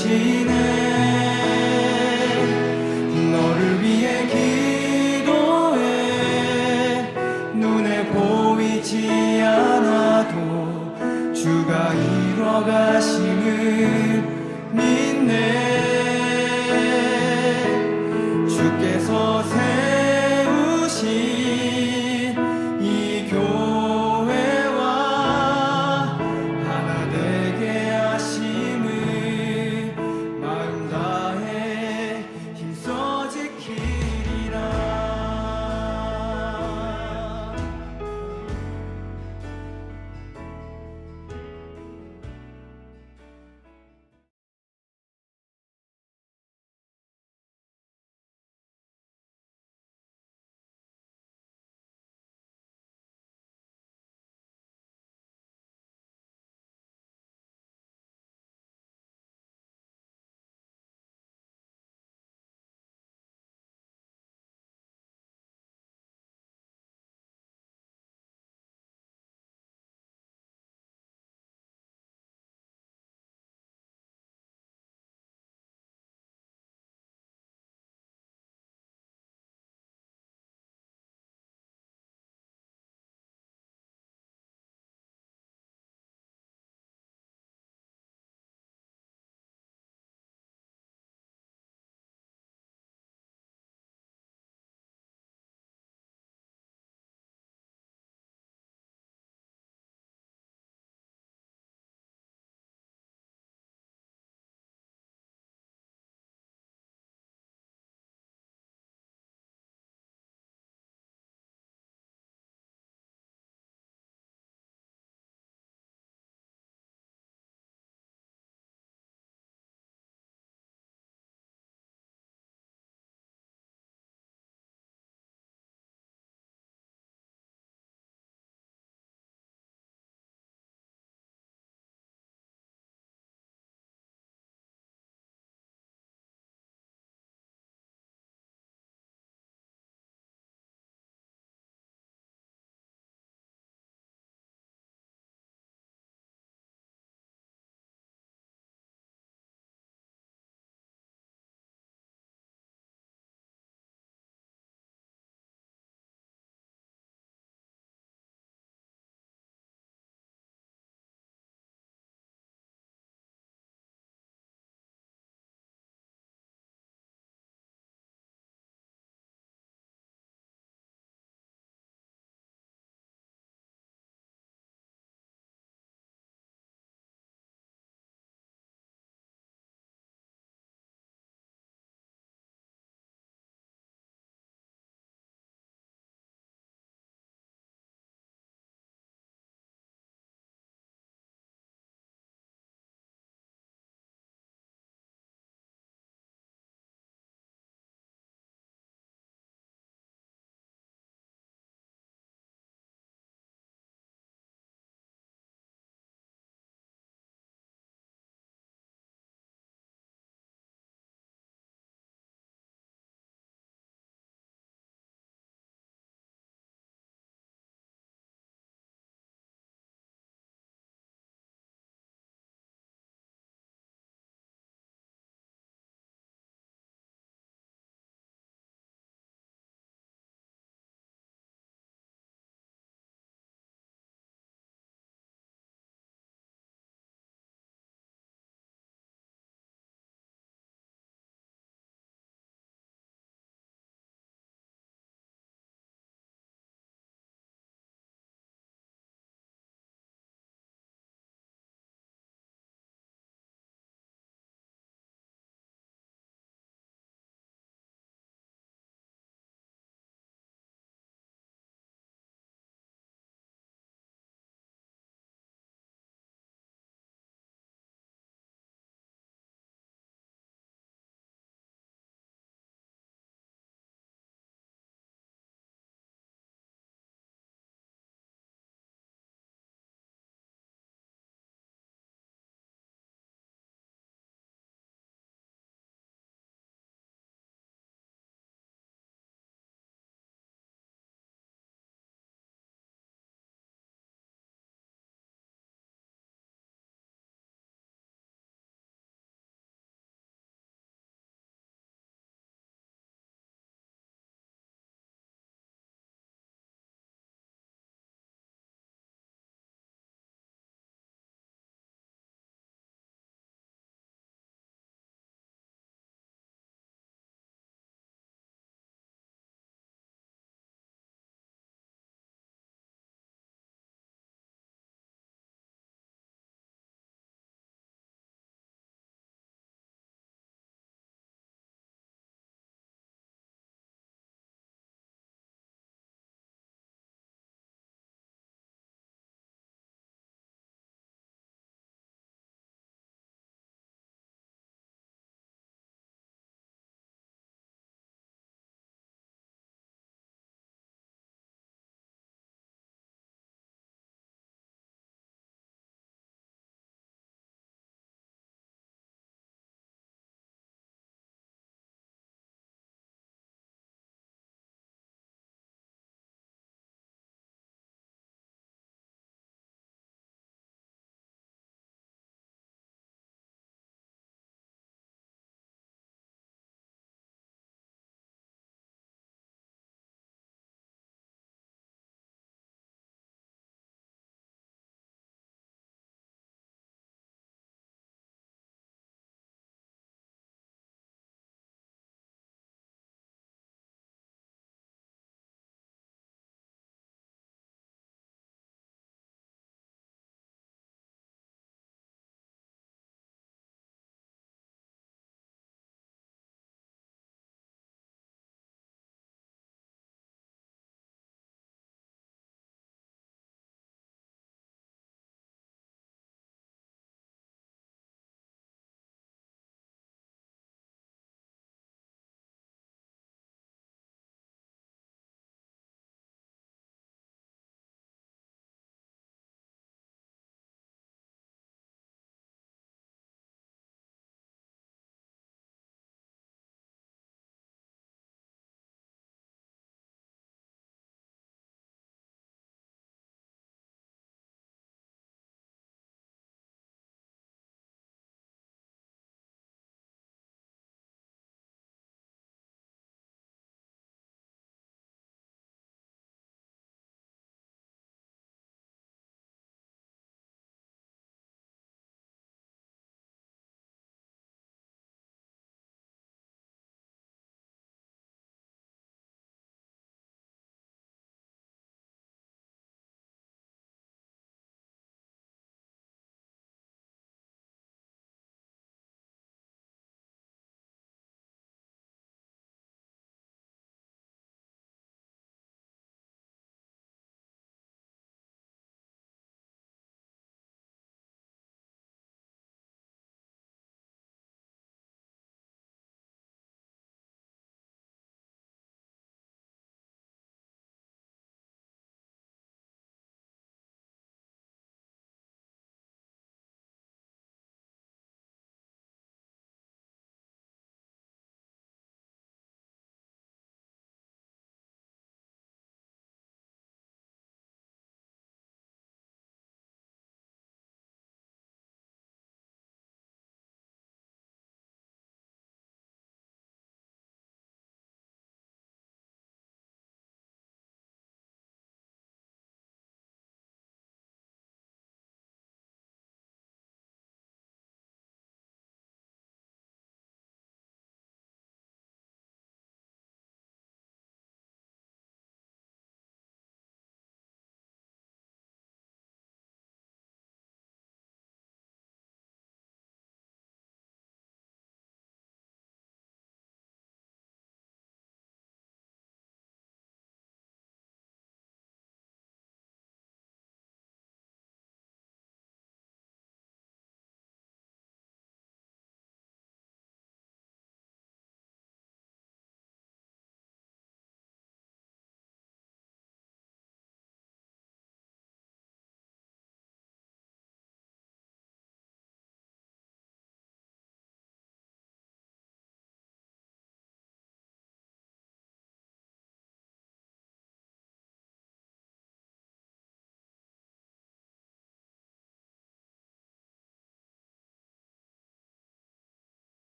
주시네. 너를 위해 기도해. 눈에 보이지 않아도 주가 이뤄 가심을 믿네. 주께서 세우신 이 교회와 하나 되게 하심을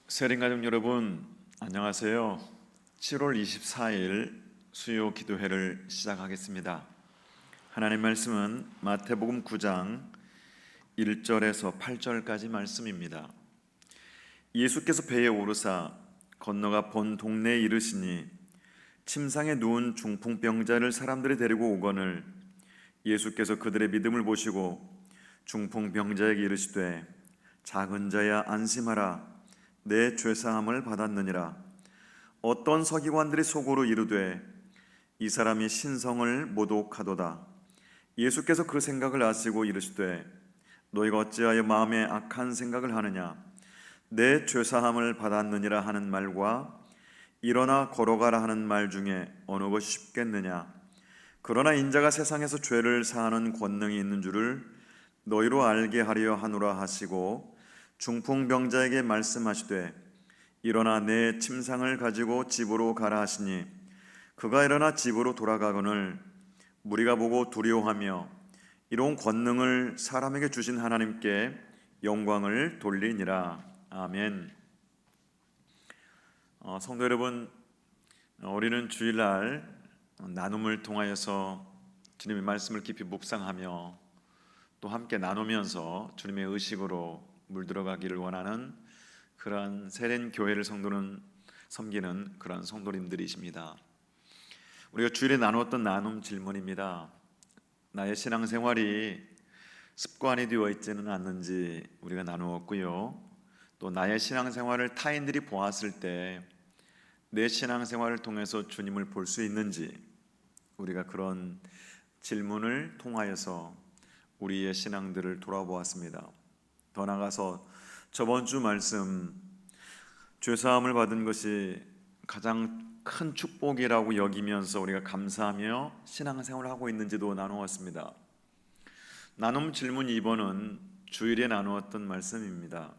세린가족 여러분, 안녕하세요. 7월 24일 수요 기도회를 시작하겠습니다. 하나님 말씀은 마태복음 9장 1절에서 8절까지 말씀입니다. 예수께서 배에 오르사 건너가 본 동네에 이르시니 침상에 누운 중풍병자를 사람들이 데리고 오거늘 예수께서 그들의 믿음을 보시고 중풍병자에게 이르시되 작은 자야 안심하라 내 죄사함을 받았느니라. 어떤 서기관들이 속으로 이르되 이 사람이 신성을 모독하도다. 예수께서 그 생각을 아시고 이르시되 너희가 어찌하여 마음에 악한 생각을 하느냐. 내 죄사함을 받았느니라 하는 말과 일어나 걸어가라 하는 말 중에 어느 것이 쉽겠느냐. 그러나 인자가 세상에서 죄를 사하는 권능이 있는 줄을 너희로 알게 하려 하노라 하시고 중풍병자에게 말씀하시되 일어나 내 침상을 가지고 집으로 가라 하시니 그가 일어나 집으로 돌아가거늘 무리가 보고 두려워하며 이런 권능을 사람에게 주신 하나님께 영광을 돌리니라. 아멘. 성도 여러분, 우리는 주일날 나눔을 통하여서 주님의 말씀을 깊이 묵상하며 또 함께 나누면서 주님의 의식으로 물들어가기를 원하는 그러한 세련 교회를 성도는 섬기는 그러한 성도님들이십니다. 우리가 주일에 나누었던 나눔 질문입니다. 나의 신앙생활이 습관이 되어 있지는 않는지 우리가 나누었고요. 또 나의 신앙생활을 타인들이 보았을 때 내 신앙생활을 통해서 주님을 볼 수 있는지 우리가 그런 질문을 통하여서 우리의 신앙들을 돌아보았습니다. 더 나아가서 저번 주 말씀 죄사함을 받은 것이 가장 큰 축복이라고 여기면서 우리가 감사하며 신앙생활을 하고 있는지도 나누었습니다. 나눔 질문 2번은 주일에 나누었던 말씀입니다.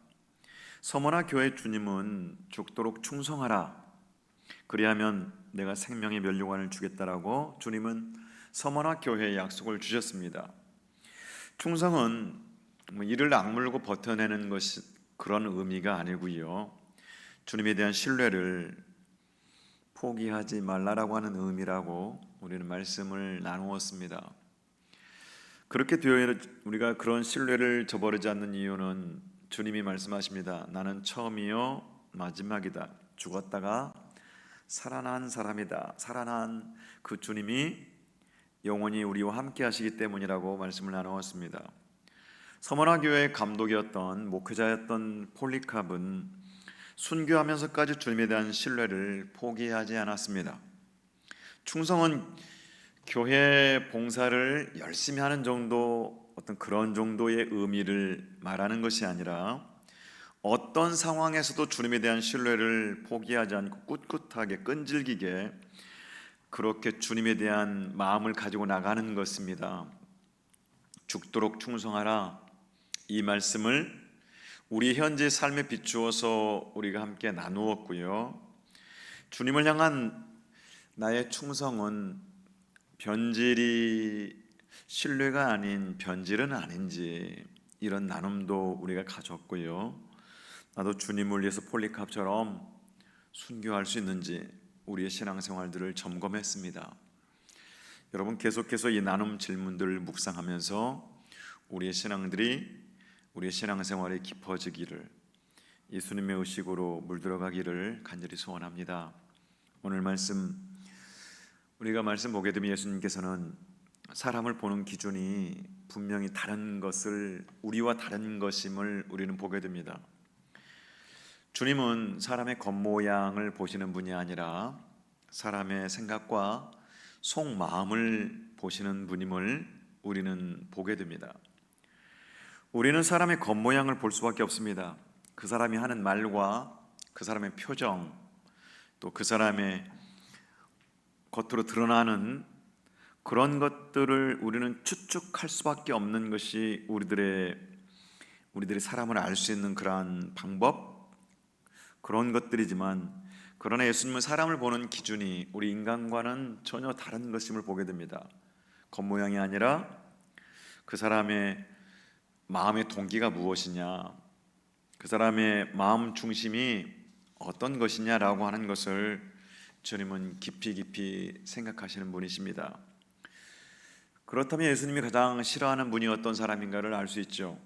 서머나 교회 주님은 죽도록 충성하라 그리하면 내가 생명의 면류관을 주겠다라고 주님은 서머나 교회에 약속을 주셨습니다. 충성은 이를 악물고 버텨내는 것이 그런 의미가 아니고요. 주님에 대한 신뢰를 포기하지 말라라고 하는 의미라고 우리는 말씀을 나누었습니다. 그렇게 되어 우리가 그런 신뢰를 저버리지 않는 이유는 주님이 말씀하십니다. 나는 처음이요 마지막이다. 죽었다가 살아난 사람이다. 살아난 그 주님이 영원히 우리와 함께 하시기 때문이라고 말씀을 나누었습니다. 서머나 교회의 감독이었던 목회자였던 폴리캅은 순교하면서까지 주님에 대한 신뢰를 포기하지 않았습니다. 충성은 교회 봉사를 열심히 하는 정도, 어떤 그런 정도의 의미를 말하는 것이 아니라 어떤 상황에서도 주님에 대한 신뢰를 포기하지 않고 꿋꿋하게 끈질기게 그렇게 주님에 대한 마음을 가지고 나가는 것입니다. 죽도록 충성하라, 이 말씀을 우리 현재 삶에 비추어서 우리가 함께 나누었고요. 주님을 향한 나의 충성은 변질이 신뢰가 아닌 변질은 아닌지 이런 나눔도 우리가 가졌고요. 나도 주님을 위해서 폴리캅처럼 순교할 수 있는지 우리의 신앙생활들을 점검했습니다. 여러분 계속해서 이 나눔 질문들을 묵상하면서 우리의 신앙생활이 깊어지기를, 예수님의 의식으로 물들어가기를 간절히 소원합니다. 오늘 말씀 우리가 말씀 보게 되면 예수님께서는 사람을 보는 기준이 분명히 다른 것을, 우리와 다른 것임을 우리는 보게 됩니다. 주님은 사람의 겉모양을 보시는 분이 아니라 사람의 생각과 속마음을 보시는 분임을 우리는 보게 됩니다. 우리는 사람의 겉모양을 볼 수밖에 없습니다. 그 사람이 하는 말과 그 사람의 표정, 또 그 사람의 겉으로 드러나는 그런 것들을 우리는 추측할 수밖에 없는 것이 우리들의 사람을 알 수 있는 그러한 방법, 그런 것들이지만, 그러나 예수님은 사람을 보는 기준이 우리 인간과는 전혀 다른 것임을 보게 됩니다. 겉모양이 아니라 그 사람의 마음의 동기가 무엇이냐, 그 사람의 마음 중심이 어떤 것이냐라고 하는 것을 주님은 깊이 생각하시는 분이십니다. 그렇다면 예수님이 가장 싫어하는 분이 어떤 사람인가를 알 수 있죠.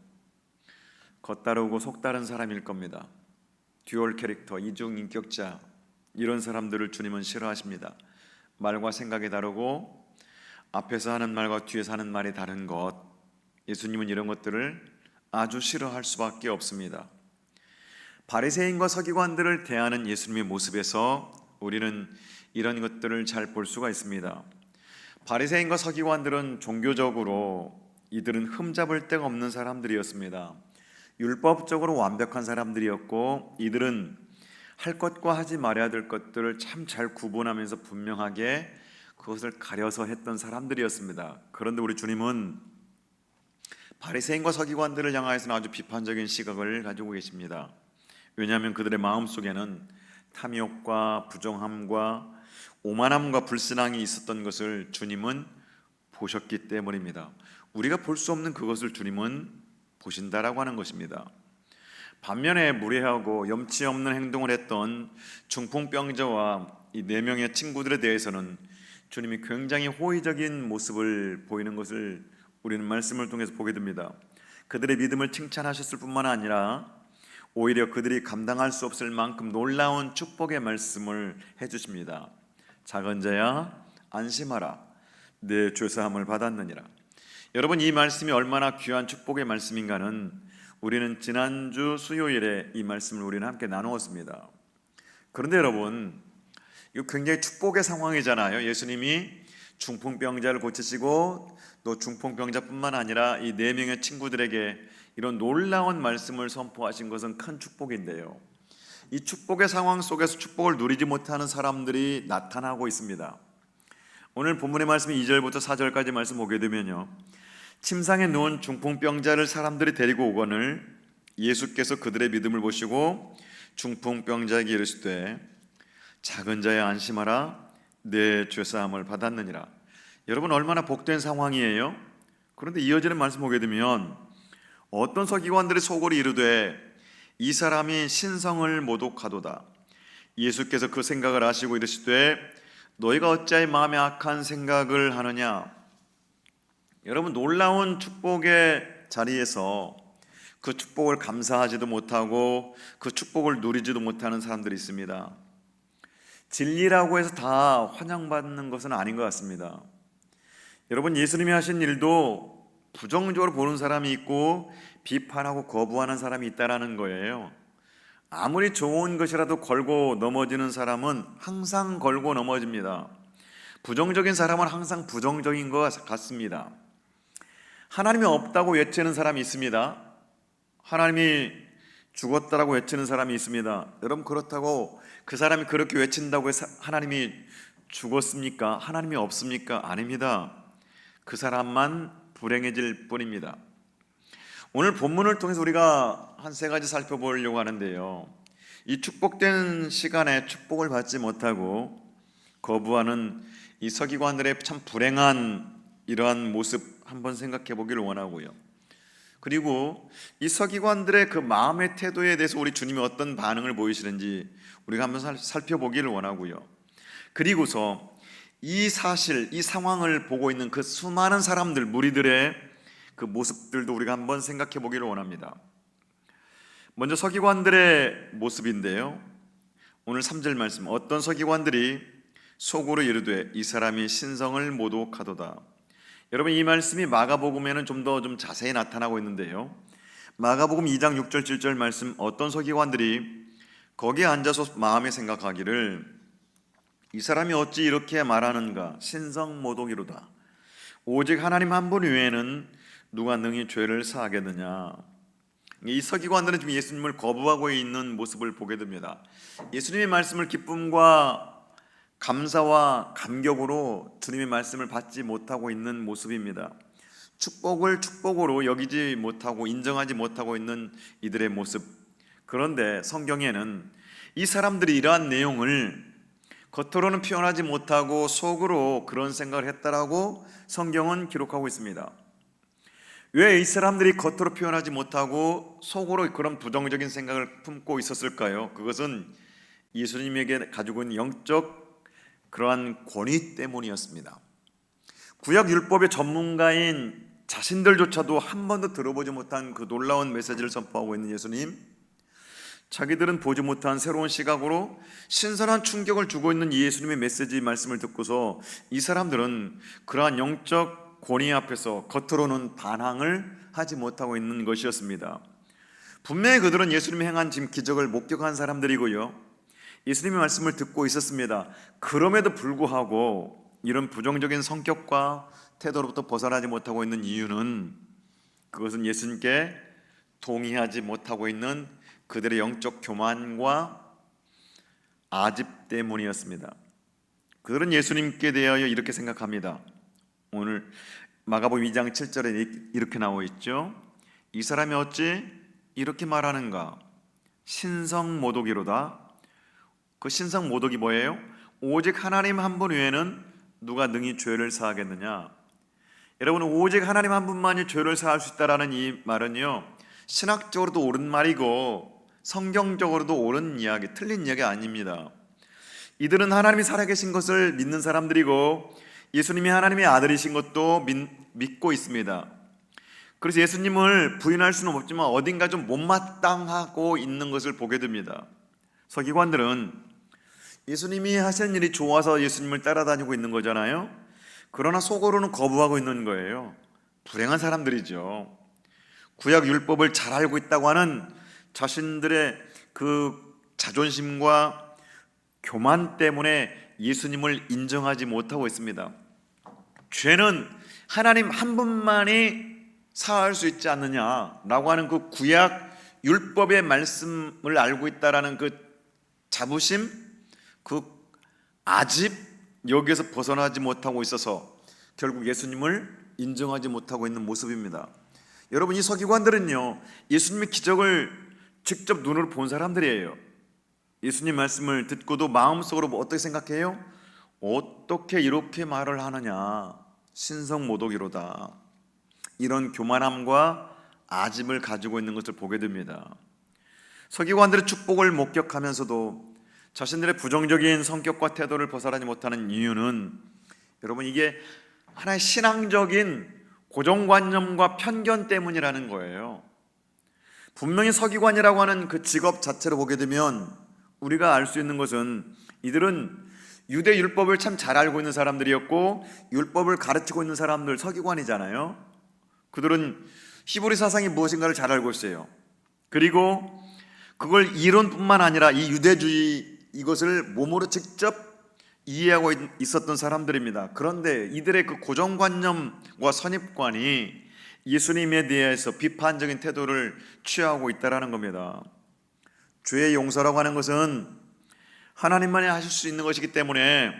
겉다르고 속다른 사람일 겁니다. 듀얼 캐릭터, 이중 인격자, 이런 사람들을 주님은 싫어하십니다. 말과 생각이 다르고 앞에서 하는 말과 뒤에서 하는 말이 다른 것, 예수님은 이런 것들을 아주 싫어할 수밖에 없습니다. 바리새인과 서기관들을 대하는 예수님의 모습에서 우리는 이런 것들을 잘 볼 수가 있습니다. 바리새인과 서기관들은 종교적으로 이들은 흠잡을 데가 없는 사람들이었습니다. 율법적으로 완벽한 사람들이었고 이들은 할 것과 하지 말아야 될 것들을 참 잘 구분하면서 분명하게 그것을 가려서 했던 사람들이었습니다. 그런데 우리 주님은 바리새인과 서기관들을 향하여서는 아주 비판적인 시각을 가지고 계십니다. 왜냐하면 그들의 마음속에는 탐욕과 부정함과 오만함과 불신앙이 있었던 것을 주님은 보셨기 때문입니다. 우리가 볼 수 없는 그것을 주님은 보신다라고 하는 것입니다. 반면에 무례하고 염치 없는 행동을 했던 중풍병자와 이 4명의 친구들에 대해서는 주님이 굉장히 호의적인 모습을 보이는 것을 우리는 말씀을 통해서 보게 됩니다. 그들의 믿음을 칭찬하셨을 뿐만 아니라 오히려 그들이 감당할 수 없을 만큼 놀라운 축복의 말씀을 해주십니다. 작은 자야 안심하라, 내 죄사함을 받았느니라. 여러분, 이 말씀이 얼마나 귀한 축복의 말씀인가는 우리는 지난주 수요일에 이 말씀을 우리는 함께 나누었습니다. 그런데 여러분, 이거 굉장히 축복의 상황이잖아요. 예수님이 중풍병자를 고치시고 또 중풍병자뿐만 아니라 이 4명의 친구들에게 이런 놀라운 말씀을 선포하신 것은 큰 축복인데요, 이 축복의 상황 속에서 축복을 누리지 못하는 사람들이 나타나고 있습니다. 오늘 본문의 말씀 2절부터 4절까지 말씀 보게 되면요, 침상에 누운 중풍병자를 사람들이 데리고 오거늘 예수께서 그들의 믿음을 보시고 중풍병자에게 이르시되 작은 자야 안심하라, 내 죄사함을 받았느니라. 여러분, 얼마나 복된 상황이에요. 그런데 이어지는 말씀 보게 되면 어떤 서기관들의 속으로 이르되 이 사람이 신성을 모독하도다. 예수께서 그 생각을 아시고 이르시되 너희가 어찌하여 마음에 악한 생각을 하느냐. 여러분, 놀라운 축복의 자리에서 그 축복을 감사하지도 못하고 그 축복을 누리지도 못하는 사람들이 있습니다. 진리라고 해서 다 환영받는 것은 아닌 것 같습니다. 여러분, 예수님이 하신 일도 부정적으로 보는 사람이 있고 비판하고 거부하는 사람이 있다라는 거예요. 아무리 좋은 것이라도 걸고 넘어지는 사람은 항상 걸고 넘어집니다. 부정적인 사람은 항상 부정적인 것 같습니다. 하나님이 없다고 외치는 사람이 있습니다. 하나님이 죽었다라고 외치는 사람이 있습니다. 여러분, 그렇다고 그 사람이 그렇게 외친다고 해서 하나님이 죽었습니까? 하나님이 없습니까? 아닙니다. 그 사람만 불행해질 뿐입니다. 오늘 본문을 통해서 우리가 한 3가지 살펴보려고 하는데요, 이 축복된 시간에 축복을 받지 못하고 거부하는 이 서기관들의 참 불행한 이러한 모습 한번 생각해 보기를 원하고요, 그리고 이 서기관들의 그 마음의 태도에 대해서 우리 주님이 어떤 반응을 보이시는지 우리가 한번 살펴보기를 원하고요, 그리고서 이 사실, 이 상황을 보고 있는 그 수많은 사람들, 무리들의 그 모습들도 우리가 한번 생각해 보기를 원합니다. 먼저 서기관들의 모습인데요, 오늘 3절 말씀, 어떤 서기관들이 속으로 이르되 이 사람이 신성을 모독하도다. 여러분, 이 말씀이 마가복음에는 좀 더 자세히 나타나고 있는데요, 마가복음 2장 6절 7절 말씀, 어떤 서기관들이 거기에 앉아서 마음에 생각하기를 이 사람이 어찌 이렇게 말하는가, 신성모독이로다. 오직 하나님 한 분 외에는 누가 능히 죄를 사하겠느냐. 이 서기관들은 지금 예수님을 거부하고 있는 모습을 보게 됩니다. 예수님의 말씀을 기쁨과 감사와 감격으로 주님의 말씀을 받지 못하고 있는 모습입니다. 축복을 축복으로 여기지 못하고 인정하지 못하고 있는 이들의 모습. 그런데 성경에는 이 사람들이 이러한 내용을 겉으로는 표현하지 못하고 속으로 그런 생각을 했다라고 성경은 기록하고 있습니다. 왜 이 사람들이 겉으로 표현하지 못하고 속으로 그런 부정적인 생각을 품고 있었을까요? 그것은 예수님에게 가지고 있는 영적 그러한 권위 때문이었습니다. 구약 율법의 전문가인 자신들조차도 한 번도 들어보지 못한 그 놀라운 메시지를 선포하고 있는 예수님, 자기들은 보지 못한 새로운 시각으로 신선한 충격을 주고 있는 예수님의 메시지 말씀을 듣고서 이 사람들은 그러한 영적 권위 앞에서 겉으로는 반항을 하지 못하고 있는 것이었습니다. 분명히 그들은 예수님이 행한 지금 기적을 목격한 사람들이고요, 예수님의 말씀을 듣고 있었습니다. 그럼에도 불구하고 이런 부정적인 성격과 태도로부터 벗어나지 못하고 있는 이유는, 그것은 예수님께 동의하지 못하고 있는 그들의 영적 교만과 아집 때문이었습니다. 그들은 예수님께 대하여 이렇게 생각합니다. 오늘 마가복음 2장 7절에 이렇게 나와 있죠. 이 사람이 어찌 이렇게 말하는가? 신성모독이로다. 그 신성모독이 뭐예요? 오직 하나님 한 분 외에는 누가 능히 죄를 사하겠느냐? 여러분, 오직 하나님 한 분만이 죄를 사할 수 있다라는 이 말은요, 신학적으로도 옳은 말이고 성경적으로도 옳은 이야기, 틀린 이야기 아닙니다. 이들은 하나님이 살아계신 것을 믿는 사람들이고 예수님이 하나님의 아들이신 것도 믿고 있습니다. 그래서 예수님을 부인할 수는 없지만 어딘가 좀 못마땅하고 있는 것을 보게 됩니다. 서기관들은 예수님이 하시는 일이 좋아서 예수님을 따라다니고 있는 거잖아요. 그러나 속으로는 거부하고 있는 거예요. 불행한 사람들이죠. 구약 율법을 잘 알고 있다고 하는 자신들의 그 자존심과 교만 때문에 예수님을 인정하지 못하고 있습니다. 죄는 하나님 한 분만이 사할 수 있지 않느냐라고 하는 그 구약 율법의 말씀을 알고 있다라는 그 자부심, 그 아집, 여기에서 벗어나지 못하고 있어서 결국 예수님을 인정하지 못하고 있는 모습입니다. 여러분, 이 서기관들은요, 예수님의 기적을 직접 눈으로 본 사람들이에요. 예수님 말씀을 듣고도 마음속으로 어떻게 생각해요? 어떻게 이렇게 말을 하느냐, 신성모독이로다. 이런 교만함과 아집을 가지고 있는 것을 보게 됩니다. 서기관들의 축복을 목격하면서도 자신들의 부정적인 성격과 태도를 벗어나지 못하는 이유는, 여러분, 이게 하나의 신앙적인 고정관념과 편견 때문이라는 거예요. 분명히 서기관이라고 하는 그 직업 자체로 보게 되면 우리가 알 수 있는 것은 이들은 유대 율법을 참 잘 알고 있는 사람들이었고 율법을 가르치고 있는 사람들, 서기관이잖아요. 그들은 히브리 사상이 무엇인가를 잘 알고 있어요. 그리고 그걸 이론뿐만 아니라 이 유대주의, 이것을 몸으로 직접 이해하고 있었던 사람들입니다. 그런데 이들의 그 고정관념과 선입관이 예수님에 대해서 비판적인 태도를 취하고 있다는 겁니다. 죄의 용서라고 하는 것은 하나님만이 하실 수 있는 것이기 때문에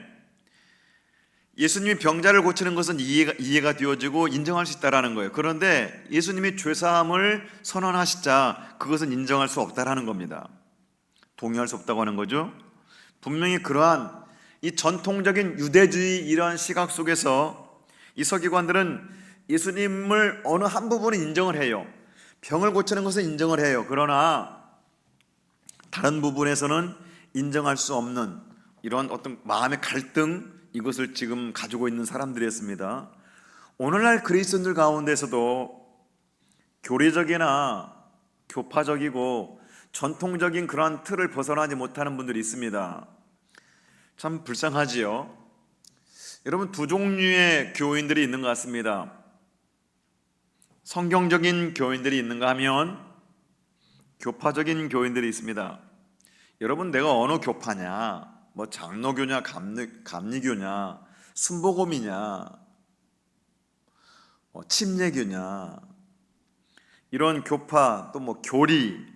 예수님이 병자를 고치는 것은 이해가 되어지고 인정할 수 있다는 거예요. 그런데 예수님이 죄사함을 선언하시자 그것은 인정할 수 없다는 겁니다. 동의할 수 없다고 하는 거죠. 분명히 그러한 이 전통적인 유대주의 이러한 시각 속에서 이 서기관들은 예수님을 어느 한 부분은 인정을 해요. 병을 고치는 것은 인정을 해요. 그러나 다른 부분에서는 인정할 수 없는 이런 어떤 마음의 갈등, 이것을 지금 가지고 있는 사람들이었습니다. 오늘날 그리스도인들 가운데서도 교리적이나 교파적이고 전통적인 그러한 틀을 벗어나지 못하는 분들이 있습니다. 참 불쌍하지요. 여러분, 두 종류의 교인들이 있는 것 같습니다. 성경적인 교인들이 있는가 하면 교파적인 교인들이 있습니다. 여러분, 내가 어느 교파냐, 뭐 장로교냐, 감리교냐, 순복음이냐, 침례교냐, 이런 교파, 또 뭐 교리,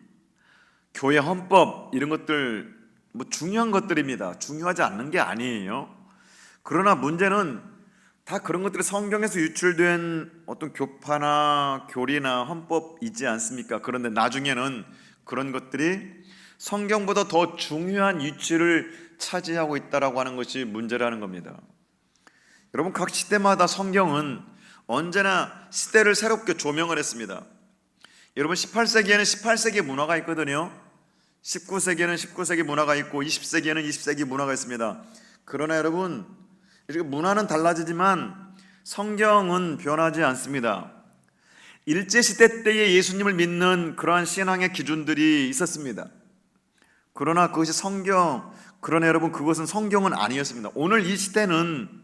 교회 헌법, 이런 것들 뭐 중요한 것들입니다. 중요하지 않는 게 아니에요. 그러나 문제는 다 그런 것들이 성경에서 유출된 어떤 교파나 교리나 헌법이지 않습니까? 그런데 나중에는 그런 것들이 성경보다 더 중요한 위치를 차지하고 있다라고 하는 것이 문제라는 겁니다. 여러분, 각 시대마다 성경은 언제나 시대를 새롭게 조명을 했습니다. 여러분, 18세기에는 18세기의 문화가 있거든요. 19세기에는 19세기 문화가 있고 20세기에는 20세기 문화가 있습니다. 그러나 여러분, 이렇게 문화는 달라지지만 성경은 변하지 않습니다. 일제시대 때에 예수님을 믿는 그러한 신앙의 기준들이 있었습니다. 그러나 그것이 그러나 여러분, 그것은 성경은 아니었습니다. 오늘 이 시대에는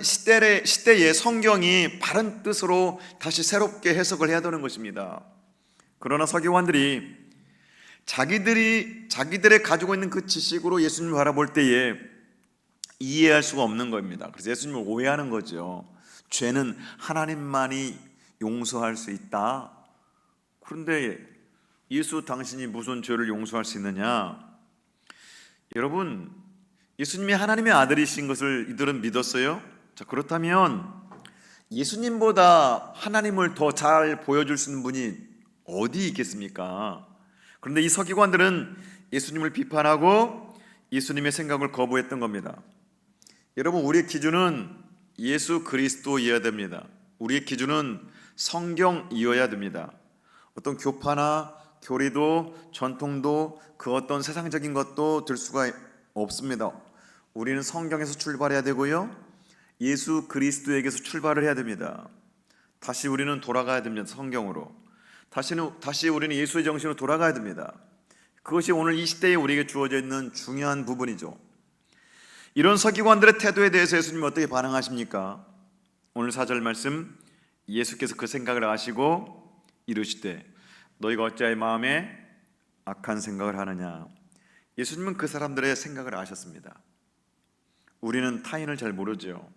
시대의 성경이 바른 뜻으로 다시 새롭게 해석을 해야 되는 것입니다. 그러나 서기관들이 자기들의 가지고 있는 그 지식으로 예수님을 바라볼 때에 이해할 수가 없는 겁니다. 그래서 예수님을 오해하는 거죠. 죄는 하나님만이 용서할 수 있다. 그런데 예수 당신이 무슨 죄를 용서할 수 있느냐? 여러분, 예수님이 하나님의 아들이신 것을 이들은 믿었어요? 자, 그렇다면 예수님보다 하나님을 더 잘 보여줄 수 있는 분이 어디 있겠습니까? 그런데 이 서기관들은 예수님을 비판하고 예수님의 생각을 거부했던 겁니다. 여러분, 우리의 기준은 예수 그리스도이어야 됩니다. 우리의 기준은 성경이어야 됩니다. 어떤 교파나 교리도 전통도 그 어떤 세상적인 것도 들 수가 없습니다. 우리는 성경에서 출발해야 되고요, 예수 그리스도에게서 출발을 해야 됩니다. 다시 우리는 돌아가야 됩니다. 성경으로 다시 우리는 예수의 정신으로 돌아가야 됩니다. 그것이 오늘 이 시대에 우리에게 주어져 있는 중요한 부분이죠. 이런 서기관들의 태도에 대해서 예수님이 어떻게 반응하십니까? 오늘 4절 말씀, 예수께서 그 생각을 아시고 이르시되 너희가 어찌하여 마음에 악한 생각을 하느냐. 예수님은 그 사람들의 생각을 아셨습니다. 우리는 타인을 잘 모르죠.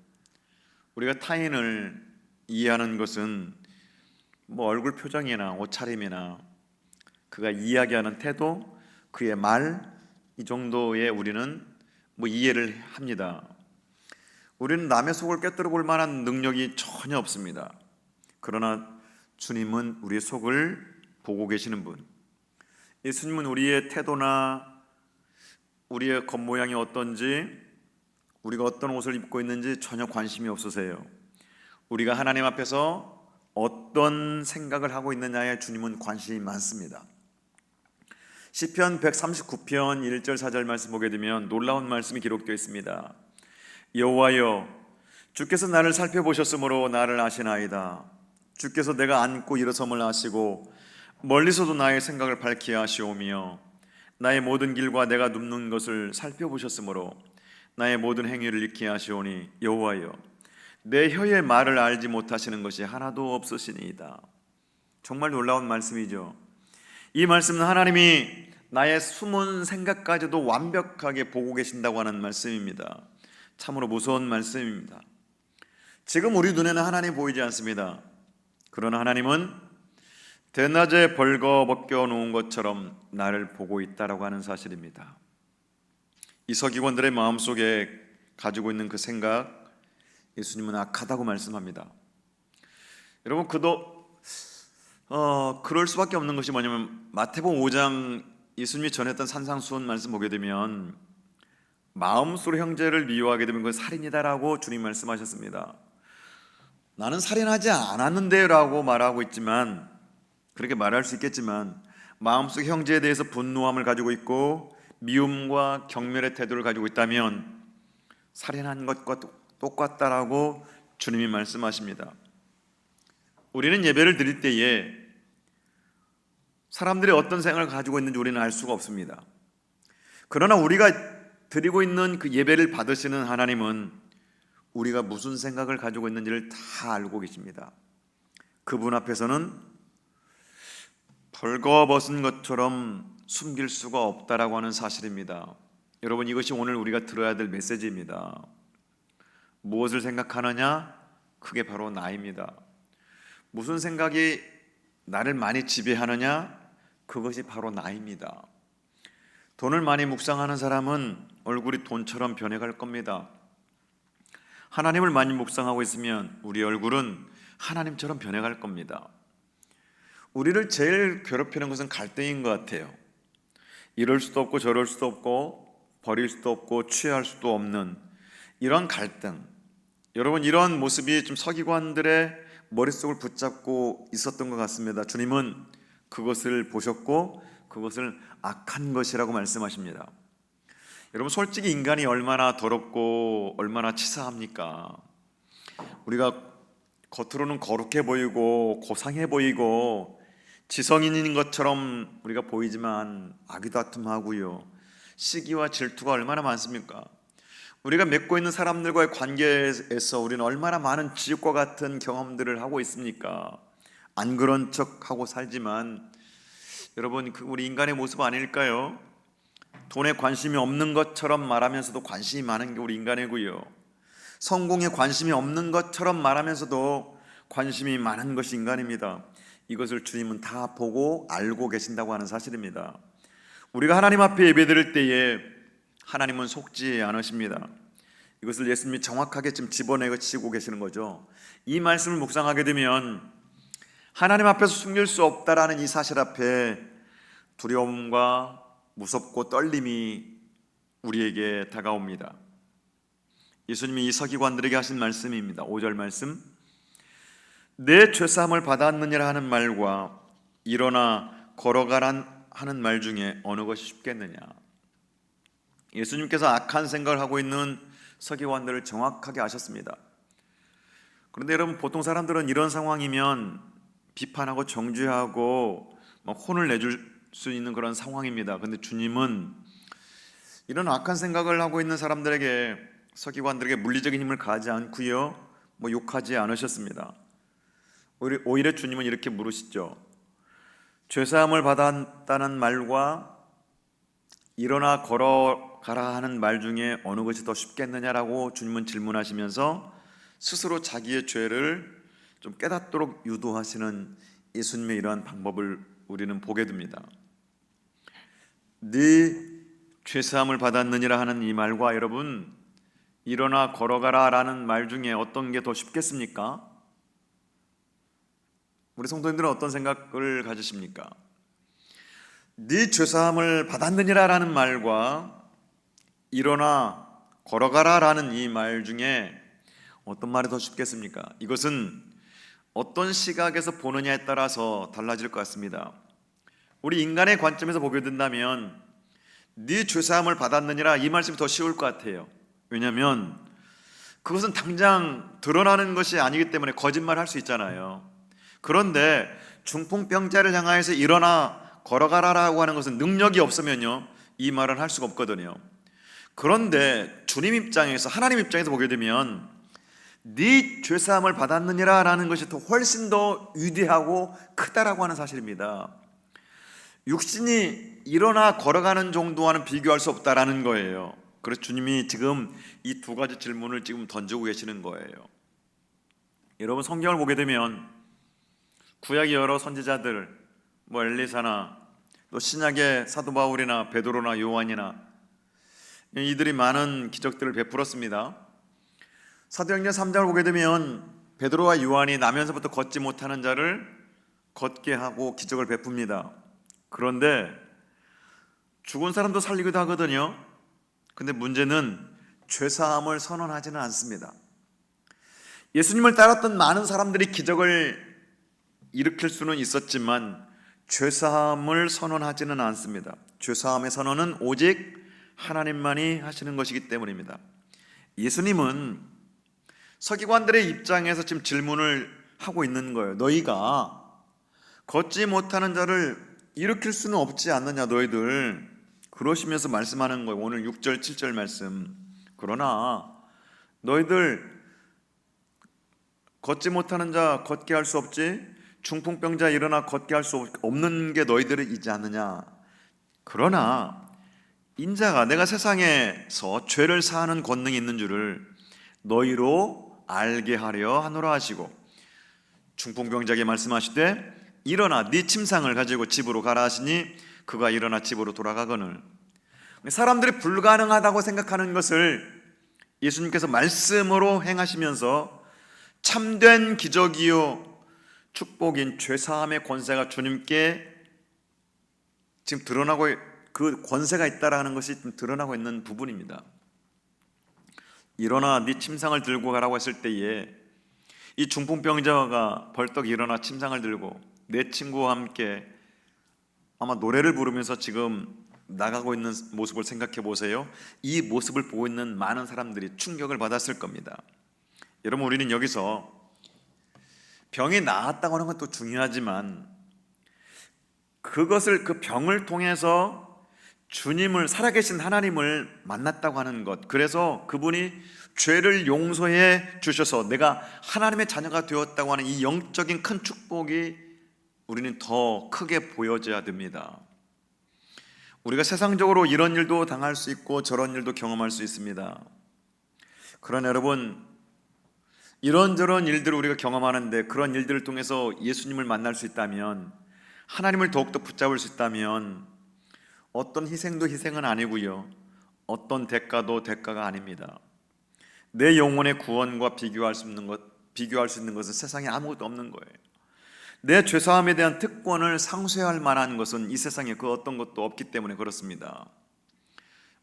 우리가 타인을 이해하는 것은 얼굴 표정이나 옷차림이나 그가 이야기하는 태도, 그의 말, 이 정도에 우리는 이해를 합니다. 우리는 남의 속을 꿰뚫어 볼 만한 능력이 전혀 없습니다. 그러나 주님은 우리의 속을 보고 계시는 분. 예수님은 우리의 태도나 우리의 겉모양이 어떤지, 우리가 어떤 옷을 입고 있는지 전혀 관심이 없으세요. 우리가 하나님 앞에서 어떤 생각을 하고 있느냐에 주님은 관심이 많습니다. 시편 139편 1절 4절 말씀 보게 되면 놀라운 말씀이 기록되어 있습니다. 여호와여, 주께서 나를 살펴보셨으므로 나를 아시나이다. 주께서 내가 앉고 일어섬을 아시고 멀리서도 나의 생각을 밝히 아시오며 나의 모든 길과 내가 눕는 것을 살펴보셨으므로 나의 모든 행위를 익히 아시오니 여호와여, 내 혀의 말을 알지 못하시는 것이 하나도 없으시니이다. 정말 놀라운 말씀이죠. 이 말씀은 하나님이 나의 숨은 생각까지도 완벽하게 보고 계신다고 하는 말씀입니다. 참으로 무서운 말씀입니다. 지금 우리 눈에는 하나님 보이지 않습니다. 그러나 하나님은 대낮에 벌거벗겨 놓은 것처럼 나를 보고 있다라고 하는 사실입니다. 이 서기관들의 마음속에 가지고 있는 그 생각, 예수님은 악하다고 말씀합니다. 여러분, 그럴 수밖에 없는 것이 뭐냐면 마태복음 5장 예수님이 전했던 산상수훈 말씀 보게 되면 마음속으로 형제를 미워하게 되면 그건 살인이다라고 주님 말씀하셨습니다. 나는 살인하지 않았는데 라고 말하고 있지만, 그렇게 말할 수 있겠지만 마음속 형제에 대해서 분노함을 가지고 있고 미움과 경멸의 태도를 가지고 있다면 살인한 것과 똑같다라고 주님이 말씀하십니다. 우리는 예배를 드릴 때에 사람들이 어떤 생각을 가지고 있는지 우리는 알 수가 없습니다. 그러나 우리가 드리고 있는 그 예배를 받으시는 하나님은 우리가 무슨 생각을 가지고 있는지를 다 알고 계십니다. 그분 앞에서는 벌거벗은 것처럼 숨길 수가 없다라고 하는 사실입니다. 여러분, 이것이 오늘 우리가 들어야 될 메시지입니다. 무엇을 생각하느냐? 그게 바로 나입니다. 무슨 생각이 나를 많이 지배하느냐? 그것이 바로 나입니다. 돈을 많이 묵상하는 사람은 얼굴이 돈처럼 변해갈 겁니다. 하나님을 많이 묵상하고 있으면 우리 얼굴은 하나님처럼 변해갈 겁니다. 우리를 제일 괴롭히는 것은 갈등인 것 같아요. 이럴 수도 없고 저럴 수도 없고 버릴 수도 없고 취할 수도 없는 이런 갈등. 여러분, 이런 모습이 좀 서기관들의 머릿속을 붙잡고 있었던 것 같습니다. 주님은 그것을 보셨고 그것을 악한 것이라고 말씀하십니다. 여러분, 솔직히 인간이 얼마나 더럽고 얼마나 치사합니까? 우리가 겉으로는 거룩해 보이고 고상해 보이고 지성인인 것처럼 우리가 보이지만 아귀다툼하고요, 시기와 질투가 얼마나 많습니까? 우리가 맺고 있는 사람들과의 관계에서 우리는 얼마나 많은 지옥과 같은 경험들을 하고 있습니까? 안 그런 척하고 살지만 여러분, 우리 인간의 모습 아닐까요? 돈에 관심이 없는 것처럼 말하면서도 관심이 많은 게 우리 인간이고요, 성공에 관심이 없는 것처럼 말하면서도 관심이 많은 것이 인간입니다. 이것을 주님은 다 보고 알고 계신다고 하는 사실입니다. 우리가 하나님 앞에 예배드릴 때에 하나님은 속지 않으십니다. 이것을 예수님이 정확하게 지금 집어내고 계시는 거죠. 이 말씀을 묵상하게 되면 하나님 앞에서 숨길 수 없다라는 이 사실 앞에 두려움과 무섭고 떨림이 우리에게 다가옵니다. 예수님이 이 서기관들에게 하신 말씀입니다. 5절 말씀, 내 죄사함을 받았느니라 하는 말과 일어나 걸어가란 하는 말 중에 어느 것이 쉽겠느냐. 예수님께서 악한 생각을 하고 있는 서기관들을 정확하게 아셨습니다. 그런데 여러분, 보통 사람들은 이런 상황이면 비판하고 정죄하고 혼을 내줄 수 있는 그런 상황입니다. 그런데 주님은 이런 악한 생각을 하고 있는 사람들에게, 서기관들에게 물리적인 힘을 가하지 않고요, 욕하지 않으셨습니다. 오히려 주님은 이렇게 물으시죠. 죄사함을 받았다는 말과 일어나 걸어가라 하는 말 중에 어느 것이 더 쉽겠느냐라고 주님은 질문하시면서 스스로 자기의 죄를 좀 깨닫도록 유도하시는 예수님의 이러한 방법을 우리는 보게 됩니다. 네 죄사함을 받았느니라 하는 이 말과 여러분, 일어나 걸어가라 라는 말 중에 어떤 게 더 쉽겠습니까? 우리 성도님들은 어떤 생각을 가지십니까? 네 죄사함을 받았느니라 라는 말과 일어나 걸어가라 라는 이 말 중에 어떤 말이 더 쉽겠습니까? 이것은 어떤 시각에서 보느냐에 따라서 달라질 것 같습니다. 우리 인간의 관점에서 보게 된다면 네 죄사함을 받았느니라 이 말씀이 더 쉬울 것 같아요. 왜냐하면 그것은 당장 드러나는 것이 아니기 때문에 거짓말 할 수 있잖아요. 그런데 중풍병자를 향하여서 일어나 걸어가라라고 하는 것은 능력이 없으면요, 이 말은 할 수가 없거든요. 그런데 주님 입장에서, 하나님 입장에서 보게 되면 네 죄사함을 받았느니라 라는 것이 훨씬 더 위대하고 크다라고 하는 사실입니다. 육신이 일어나 걸어가는 정도와는 비교할 수 없다라는 거예요. 그래서 주님이 지금 이 두 가지 질문을 지금 던지고 계시는 거예요. 여러분, 성경을 보게 되면 구약의 여러 선지자들, 엘리사나 또 신약의 사도 바울이나 베드로나 요한이나 이들이 많은 기적들을 베풀었습니다. 사도행전 3장을 보게 되면 베드로와 요한이 나면서부터 걷지 못하는 자를 걷게 하고 기적을 베풉니다. 그런데 죽은 사람도 살리기도 하거든요. 근데 문제는 죄사함을 선언하지는 않습니다. 예수님을 따랐던 많은 사람들이 기적을 일으킬 수는 있었지만 죄사함을 선언하지는 않습니다. 죄사함의 선언은 오직 하나님만이 하시는 것이기 때문입니다. 예수님은 서기관들의 입장에서 지금 질문을 하고 있는 거예요. 너희가 걷지 못하는 자를 일으킬 수는 없지 않느냐, 너희들. 그러시면서 말씀하는 거예요. 오늘 6절 7절 말씀. 그러나 너희들 걷지 못하는 자 걷게 할 수 없지, 중풍병자 일어나 걷게 할 수 없는 게 너희들이지 않느냐. 그러나 인자가 내가 세상에서 죄를 사하는 권능이 있는 줄을 너희로 알게 하려 하노라 하시고, 중풍병자에게 말씀하시되 일어나 네 침상을 가지고 집으로 가라 하시니 그가 일어나 집으로 돌아가거늘. 사람들이 불가능하다고 생각하는 것을 예수님께서 말씀으로 행하시면서 참된 기적이요 축복인 죄사함의 권세가 주님께 지금 드러나고, 그 권세가 있다라는 것이 지금 드러나고 있는 부분입니다. 일어나 네 침상을 들고 가라고 했을 때에 이 중풍병자가 벌떡 일어나 침상을 들고 내 친구와 함께 아마 노래를 부르면서 지금 나가고 있는 모습을 생각해 보세요. 이 모습을 보고 있는 많은 사람들이 충격을 받았을 겁니다. 여러분, 우리는 여기서 병이 나았다고 하는 것도 중요하지만 그것을, 그 병을 통해서 주님을, 살아계신 하나님을 만났다고 하는 것, 그래서 그분이 죄를 용서해 주셔서 내가 하나님의 자녀가 되었다고 하는 이 영적인 큰 축복이 우리는 더 크게 보여져야 됩니다. 우리가 세상적으로 이런 일도 당할 수 있고 저런 일도 경험할 수 있습니다. 그러나 여러분, 이런저런 일들을 우리가 경험하는데 그런 일들을 통해서 예수님을 만날 수 있다면, 하나님을 더욱더 붙잡을 수 있다면 어떤 희생도 희생은 아니고요, 어떤 대가도 대가가 아닙니다. 내 영혼의 구원과 비교할 수 있는 것은 세상에 아무것도 없는 거예요. 내 죄사함에 대한 특권을 상쇄할 만한 것은 이 세상에 그 어떤 것도 없기 때문에 그렇습니다.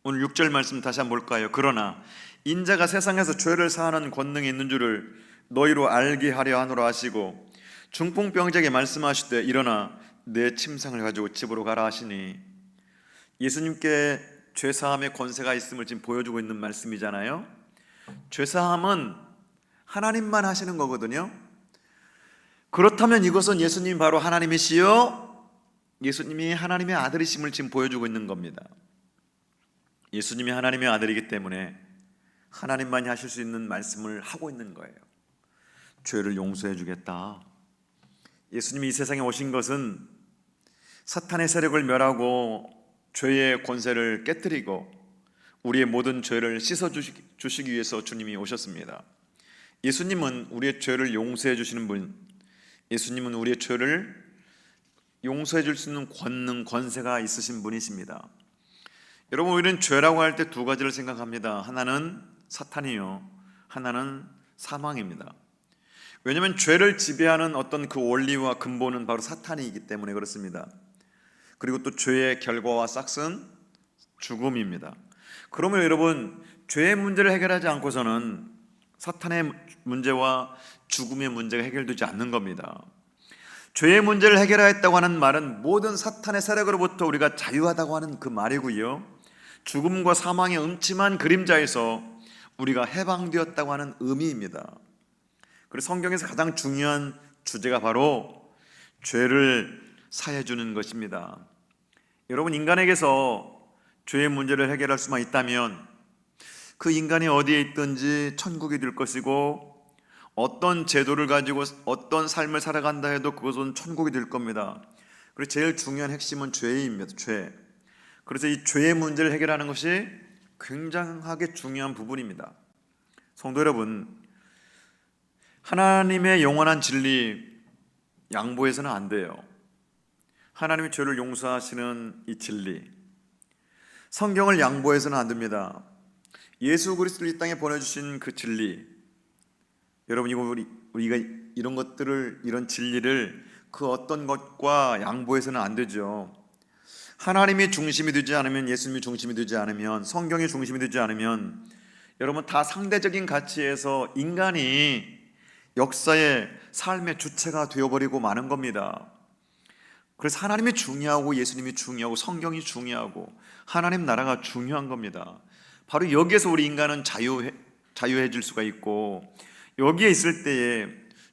오늘 6절 말씀 다시 한번 볼까요? 그러나 인자가 세상에서 죄를 사하는 권능이 있는 줄을 너희로 알게 하려 하노라 하시고, 중풍병자에게 말씀하시되 일어나 내 침상을 가지고 집으로 가라 하시니, 예수님께 죄사함의 권세가 있음을 지금 보여주고 있는 말씀이잖아요. 죄사함은 하나님만 하시는 거거든요. 그렇다면 이것은 예수님이 바로 하나님이시요, 예수님이 하나님의 아들이심을 지금 보여주고 있는 겁니다. 예수님이 하나님의 아들이기 때문에 하나님만이 하실 수 있는 말씀을 하고 있는 거예요. 죄를 용서해 주겠다. 예수님이 이 세상에 오신 것은 사탄의 세력을 멸하고 죄의 권세를 깨뜨리고 우리의 모든 죄를 씻어주시기 위해서 주님이 오셨습니다. 예수님은 우리의 죄를 용서해 주시는 분, 예수님은 우리의 죄를 용서해 줄 수 있는 권능, 권세가 있으신 분이십니다. 여러분, 우리는 죄라고 할 때 두 가지를 생각합니다. 하나는 사탄이요, 하나는 사망입니다. 왜냐하면 죄를 지배하는 어떤 그 원리와 근본은 바로 사탄이기 때문에 그렇습니다. 그리고 또 죄의 결과와 싹은 죽음입니다. 그러면 여러분, 죄의 문제를 해결하지 않고서는 사탄의 문제와 죽음의 문제가 해결되지 않는 겁니다. 죄의 문제를 해결하였다고 하는 말은 모든 사탄의 세력으로부터 우리가 자유하다고 하는 그 말이고요, 죽음과 사망의 음침한 그림자에서 우리가 해방되었다고 하는 의미입니다. 그래서 성경에서 가장 중요한 주제가 바로 죄를 사해 주는 것입니다. 여러분, 인간에게서 죄의 문제를 해결할 수만 있다면 그 인간이 어디에 있든지 천국이 될 것이고, 어떤 제도를 가지고 어떤 삶을 살아간다 해도 그것은 천국이 될 겁니다. 그리고 제일 중요한 핵심은 죄입니다. 죄. 그래서 이 죄의 문제를 해결하는 것이 굉장하게 중요한 부분입니다. 성도 여러분, 하나님의 영원한 진리 양보해서는 안 돼요. 하나님이 죄를 용서하시는 이 진리, 성경을 양보해서는 안 됩니다. 예수 그리스도를 이 땅에 보내주신 그 진리, 여러분, 이거 우리가 이런 것들을, 이런 진리를 그 어떤 것과 양보해서는 안 되죠. 하나님이 중심이 되지 않으면, 예수님이 중심이 되지 않으면, 성경이 중심이 되지 않으면 여러분, 다 상대적인 가치에서 인간이 역사의 삶의 주체가 되어버리고 마는 겁니다. 그래서 하나님이 중요하고 예수님이 중요하고 성경이 중요하고 하나님 나라가 중요한 겁니다. 바로 여기에서 우리 인간은 자유해질 수가 있고, 여기에 있을 때에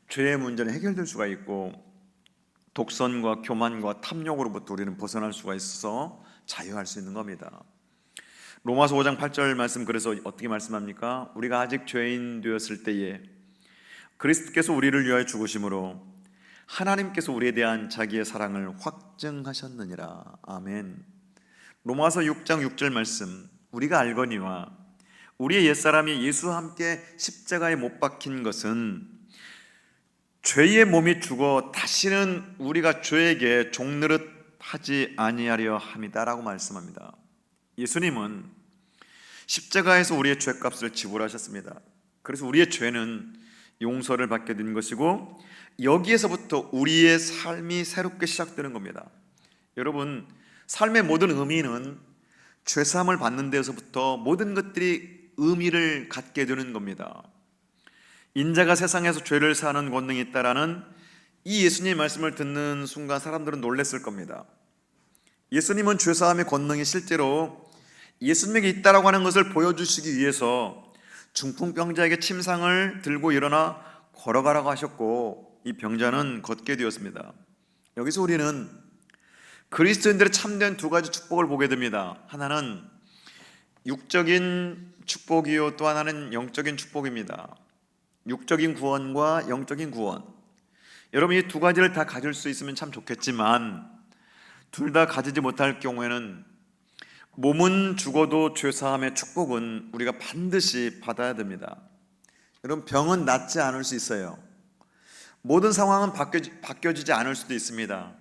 죄의 문제는 해결될 수가 있고, 독선과 교만과 탐욕으로부터 우리는 벗어날 수가 있어서 자유할 수 있는 겁니다. 로마서 5장 8절 말씀, 그래서 어떻게 말씀합니까? 우리가 아직 죄인 되었을 때에 그리스도께서 우리를 위하여 죽으심으로 하나님께서 우리에 대한 자기의 사랑을 확증하셨느니라. 아멘. 로마서 6장 6절 말씀, 우리가 알거니와 우리의 옛사람이 예수와 함께 십자가에 못 박힌 것은 죄의 몸이 죽어 다시는 우리가 죄에게 종노릇 하지 아니하려 함이다라고 말씀합니다. 예수님은 십자가에서 우리의 죄값을 지불하셨습니다. 그래서 우리의 죄는 용서를 받게 된 것이고, 여기에서부터 우리의 삶이 새롭게 시작되는 겁니다. 여러분, 삶의 모든 의미는 죄사함을 받는 데에서부터 모든 것들이 의미를 갖게 되는 겁니다. 인자가 세상에서 죄를 사하는 권능이 있다라는 이 예수님의 말씀을 듣는 순간 사람들은 놀랐을 겁니다. 예수님은 죄사함의 권능이 실제로 예수님에게 있다라고 하는 것을 보여주시기 위해서 중풍병자에게 침상을 들고 일어나 걸어가라고 하셨고, 이 병자는 걷게 되었습니다. 여기서 우리는 그리스도인들의 참된 두 가지 축복을 보게 됩니다. 하나는 육적인 축복이요, 또 하나는 영적인 축복입니다. 육적인 구원과 영적인 구원. 여러분, 이 두 가지를 다 가질 수 있으면 참 좋겠지만 둘 다 가지지 못할 경우에는 몸은 죽어도 죄사함의 축복은 우리가 반드시 받아야 됩니다. 여러분, 병은 낫지 않을 수 있어요. 모든 상황은 바뀌어지지 않을 수도 있습니다.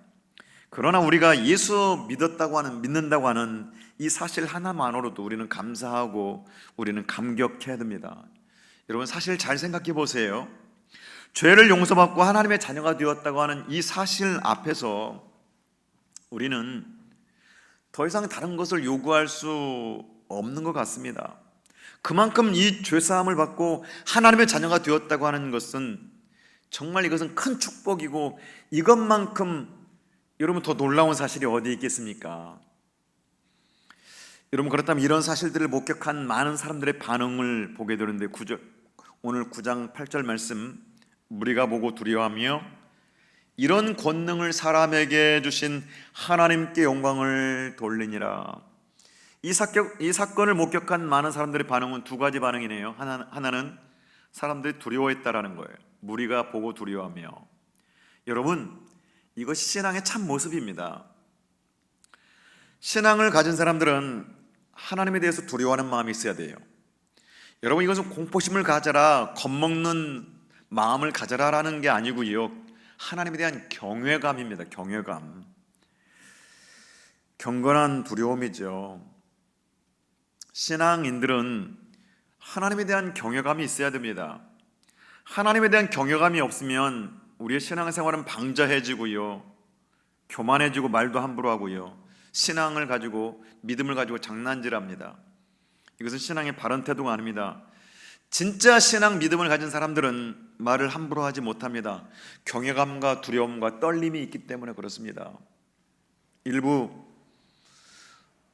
그러나 우리가 예수 믿는다고 하는 이 사실 하나만으로도 우리는 감사하고 우리는 감격해야 됩니다. 여러분, 사실 잘 생각해 보세요. 죄를 용서받고 하나님의 자녀가 되었다고 하는 이 사실 앞에서 우리는 더 이상 다른 것을 요구할 수 없는 것 같습니다. 그만큼 이 죄사함을 받고 하나님의 자녀가 되었다고 하는 것은 정말 이것은 큰 축복이고, 이것만큼 여러분 더 놀라운 사실이 어디 있겠습니까? 여러분, 그렇다면 이런 사실들을 목격한 많은 사람들의 반응을 보게 되는데, 오늘 9장 8절 말씀, 무리가 보고 두려워하며 이런 권능을 사람에게 주신 하나님께 영광을 돌리니라. 이 사건을 목격한 많은 사람들의 반응은 두 가지 반응이네요. 하나는 사람들이 두려워했다라는 거예요. 무리가 보고 두려워하며. 여러분, 이것이 신앙의 참 모습입니다. 신앙을 가진 사람들은 하나님에 대해서 두려워하는 마음이 있어야 돼요. 여러분, 이것은 공포심을 가져라, 겁먹는 마음을 가져라라는 게 아니고요, 하나님에 대한 경외감입니다. 경외감, 경건한 두려움이죠. 신앙인들은 하나님에 대한 경외감이 있어야 됩니다. 하나님에 대한 경외감이 없으면 우리의 신앙생활은 방자해지고요, 교만해지고 말도 함부로 하고요, 신앙을 가지고, 믿음을 가지고 장난질합니다. 이것은 신앙의 바른 태도가 아닙니다. 진짜 신앙 믿음을 가진 사람들은 말을 함부로 하지 못합니다. 경외감과 두려움과 떨림이 있기 때문에 그렇습니다. 일부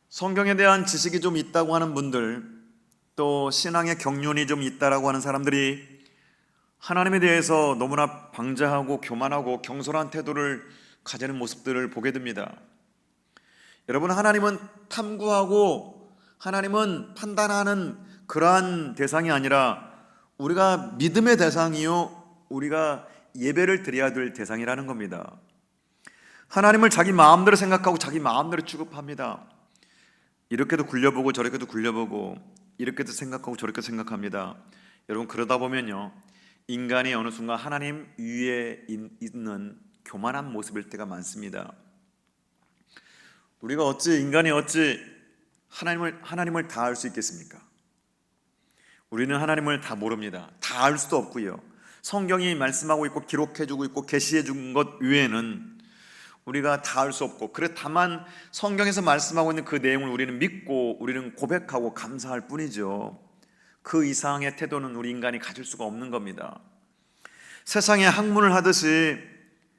성경에 대한 지식이 좀 있다고 하는 분들, 또 신앙의 경륜이 좀 있다라고 하는 사람들이 하나님에 대해서 너무나 방자하고 교만하고 경솔한 태도를 가지는 모습들을 보게 됩니다. 여러분, 하나님은 탐구하고 하나님은 판단하는 그러한 대상이 아니라 우리가 믿음의 대상이요, 우리가 예배를 드려야 될 대상이라는 겁니다. 하나님을 자기 마음대로 생각하고 자기 마음대로 취급합니다. 이렇게도 굴려보고 저렇게도 굴려보고, 이렇게도 생각하고 저렇게 생각합니다. 여러분, 그러다 보면요, 인간이 어느 순간 하나님 위에 있는 교만한 모습일 때가 많습니다. 인간이 어찌 하나님을 다 알 수 있겠습니까? 우리는 하나님을 다 모릅니다. 다 알 수도 없고요, 성경이 말씀하고 있고 기록해주고 있고 계시해준 것 외에는 우리가 다 알 수 없고, 다만 성경에서 말씀하고 있는 그 내용을 우리는 믿고 우리는 고백하고 감사할 뿐이죠. 그 이상의 태도는 우리 인간이 가질 수가 없는 겁니다. 세상에 학문을 하듯이,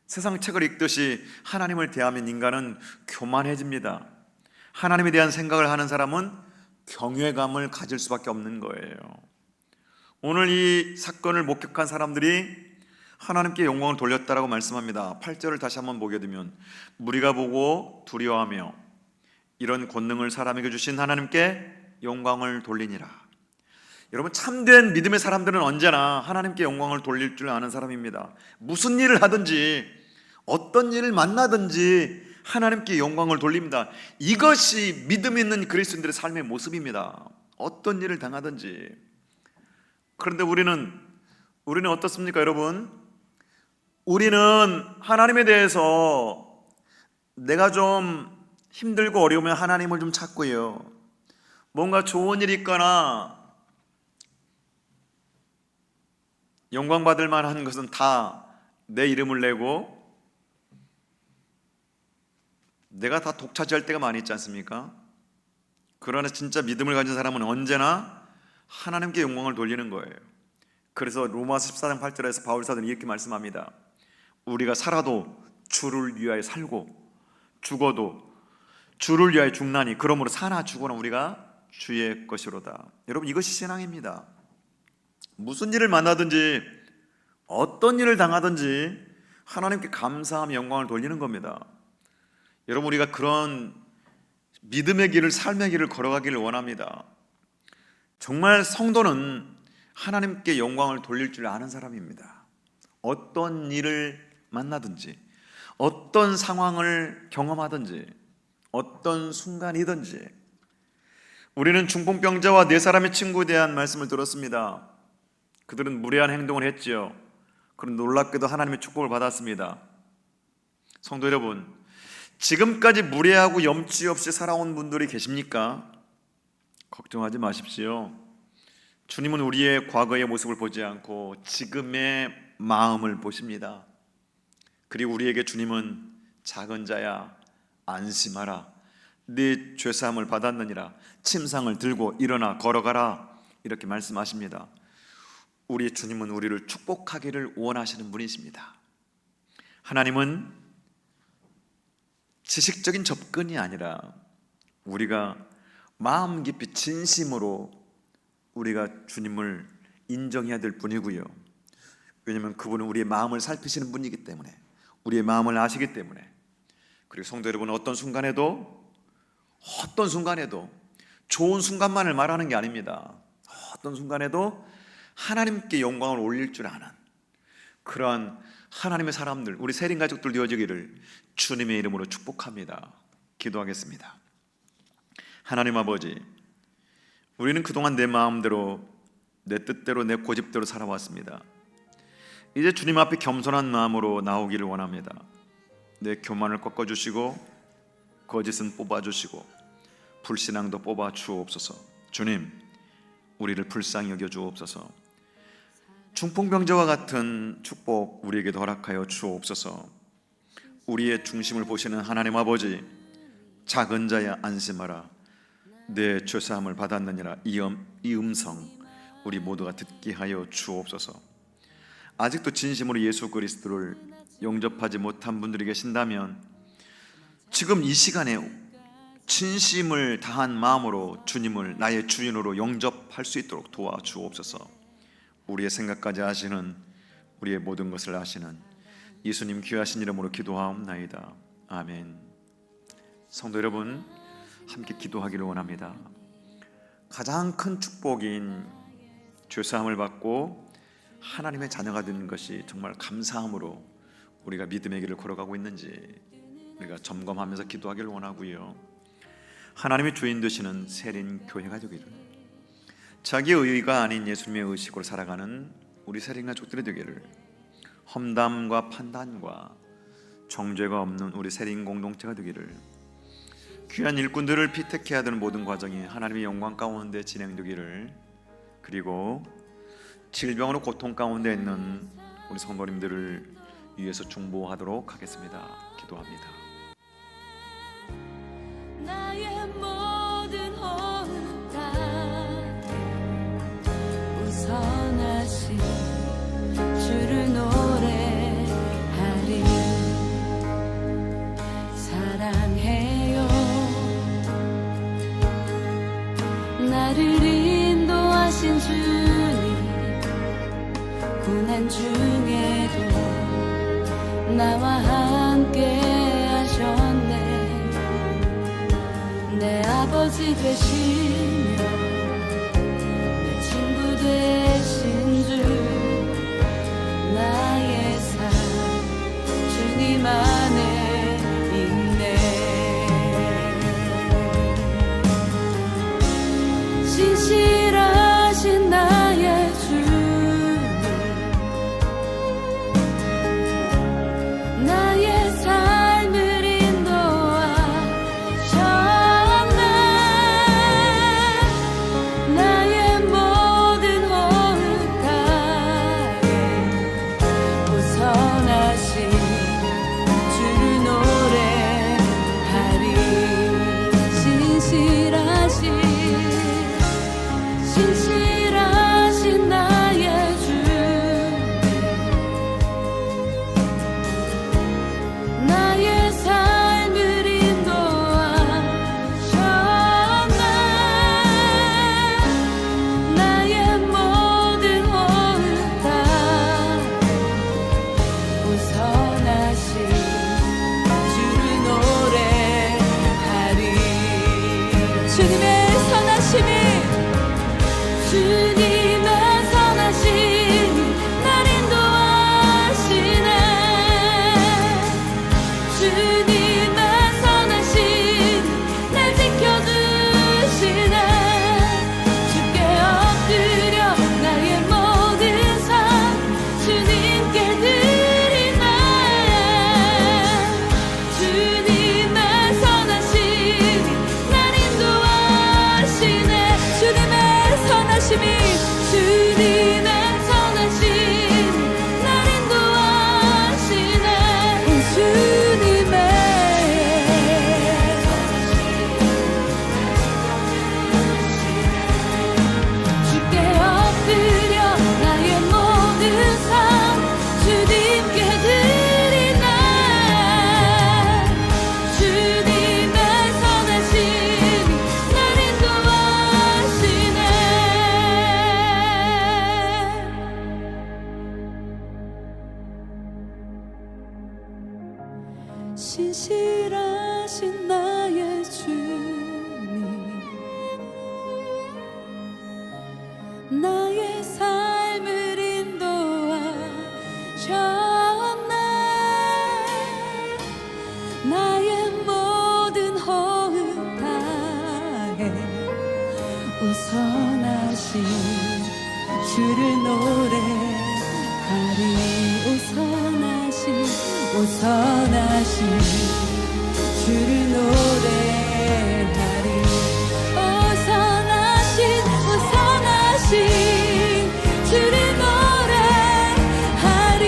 세상 책을 읽듯이 하나님을 대하면 인간은 교만해집니다. 하나님에 대한 생각을 하는 사람은 경외감을 가질 수밖에 없는 거예요. 오늘 이 사건을 목격한 사람들이 하나님께 영광을 돌렸다라고 말씀합니다. 8절을 다시 한번 보게 되면, 무리가 보고 두려워하며 이런 권능을 사람에게 주신 하나님께 영광을 돌리니라. 여러분, 참된 믿음의 사람들은 언제나 하나님께 영광을 돌릴 줄 아는 사람입니다. 무슨 일을 하든지 어떤 일을 만나든지 하나님께 영광을 돌립니다. 이것이 믿음 있는 그리스도인들의 삶의 모습입니다. 어떤 일을 당하든지. 그런데 우리는 어떻습니까, 여러분? 우리는 하나님에 대해서 내가 좀 힘들고 어려우면 하나님을 좀 찾고요, 뭔가 좋은 일이 있거나 영광 받을 만한 것은 다 내 이름을 내고 내가 다 독차지할 때가 많이 있지 않습니까? 그러나 진짜 믿음을 가진 사람은 언제나 하나님께 영광을 돌리는 거예요. 그래서 로마서 14장 8절에서 바울 사도는 이렇게 말씀합니다. 우리가 살아도 주를 위하여 살고 죽어도 주를 위하여 죽나니 그러므로 사나 죽으나 우리가 주의 것이로다. 여러분, 이것이 신앙입니다. 무슨 일을 만나든지 어떤 일을 당하든지 하나님께 감사하며 영광을 돌리는 겁니다. 여러분, 우리가 그런 믿음의 길을, 삶의 길을 걸어가기를 원합니다. 정말 성도는 하나님께 영광을 돌릴 줄 아는 사람입니다. 어떤 일을 만나든지 어떤 상황을 경험하든지 어떤 순간이든지. 우리는 중풍병자와 네 사람의 친구에 대한 말씀을 들었습니다. 그들은 무례한 행동을 했지요. 그런 놀랍게도 하나님의 축복을 받았습니다. 성도 여러분, 지금까지 무례하고 염치 없이 살아온 분들이 계십니까? 걱정하지 마십시오. 주님은 우리의 과거의 모습을 보지 않고 지금의 마음을 보십니다. 그리고 우리에게 주님은 작은 자야 안심하라, 네 죄사함을 받았느니라, 침상을 들고 일어나 걸어가라, 이렇게 말씀하십니다. 우리 주님은 우리를 축복하기를 원하시는 분이십니다. 하나님은 지식적인 접근이 아니라 우리가 마음 깊이 진심으로 우리가 주님을 인정해야 될 분이고요. 왜냐하면 그분은 우리의 마음을 살피시는 분이기 때문에, 우리의 마음을 아시기 때문에. 그리고 성도 여러분, 어떤 순간에도 좋은 순간만을 말하는 게 아닙니다. 어떤 순간에도 하나님께 영광을 올릴 줄 아는 그러한 하나님의 사람들, 우리 세린 가족들 되어지기를 주님의 이름으로 축복합니다. 기도하겠습니다. 하나님 아버지, 우리는 그동안 내 마음대로, 내 뜻대로, 내 고집대로 살아왔습니다. 이제 주님 앞에 겸손한 마음으로 나오기를 원합니다. 내 교만을 꺾어주시고 거짓은 뽑아주시고 불신앙도 뽑아 주옵소서. 주님, 우리를 불쌍히 여겨 주옵소서. 중풍병자와 같은 축복 우리에게도 허락하여 주옵소서. 우리의 중심을 보시는 하나님 아버지, 작은 자야 안심하라, 내 죄사함을 받았느니라, 이 음성 우리 모두가 듣게 하여 주옵소서. 아직도 진심으로 예수 그리스도를 영접하지 못한 분들이 계신다면 지금 이 시간에 진심을 다한 마음으로 주님을 나의 주인으로 영접할 수 있도록 도와주옵소서. 우리의 생각까지 아시는, 우리의 모든 것을 아시는 예수님 귀하신 이름으로 기도하옵나이다. 아멘. 성도 여러분, 함께 기도하기를 원합니다. 가장 큰 축복인 죄사함을 받고 하나님의 자녀가 된 것이 정말 감사함으로 우리가 믿음의 길을 걸어가고 있는지 우리가 점검하면서 기도하기를 원하고요. 하나님의 주인 되시는 세린 교회가 되기를, 자기의 의가 아닌 예수님의 의식으로 살아가는 우리 세린 가족들이 되기를, 험담과 판단과 정죄가 없는 우리 세린 공동체가 되기를, 귀한 일꾼들을 피택해야 되는 모든 과정이 하나님의 영광 가운데 진행되기를, 그리고 질병으로 고통 가운데 있는 우리 성도님들을 위해서 중보하도록 하겠습니다. 기도합니다. 나의 모든 호흡 다 우선하신 주를 노래하리. 사랑해요, 나를 인도하신 주님, 고난 중에도 나와 함께 하셨네. 내 아버지 되시며 내 친구 되신 주, 나의 삶 주님 안에 있네. 신실하신 나의 주님, 나의 삶을 인도하셨네. 나의 모든 호흡가에 우선하신 주 주님의 선하심이 주님의 선하심이 날 인도하시네 주님의 선하심이 날 지켜주시네 주께 엎드려 나의 모든 삶 주님께 드리네 주님의 선하심이 날 인도하시네 주님의 선하심이 주님의 선하심이 날 인도하시네 주님의 주께 엎드려 나의 모든 삶 주님께 드리네 주님의 선하심이 날 인도하시네 신실하신 나의 주님 나의 삶을 인도하셨네 나의 모든 호흡 다해 우선하신 주를 노래하리 우선하신 주를 노래하리 우선하신 주를 노래하리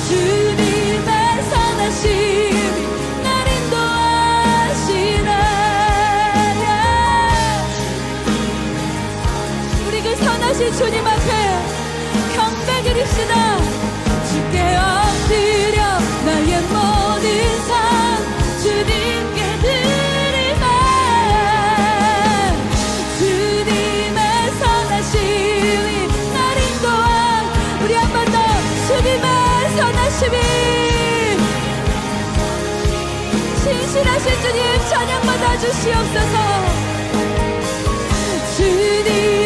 주님의 선하심이 날 인도하시네 우리 그 선하신 주님 앞에 경배 드립시다 주께 엎드려 나의 모든 삶 주님께 드리네 주님의 선하심이 날 인도한 우리 한 번 더 주님의 선하심이 신실하신 주님 찬양 받아 주시옵소서 주님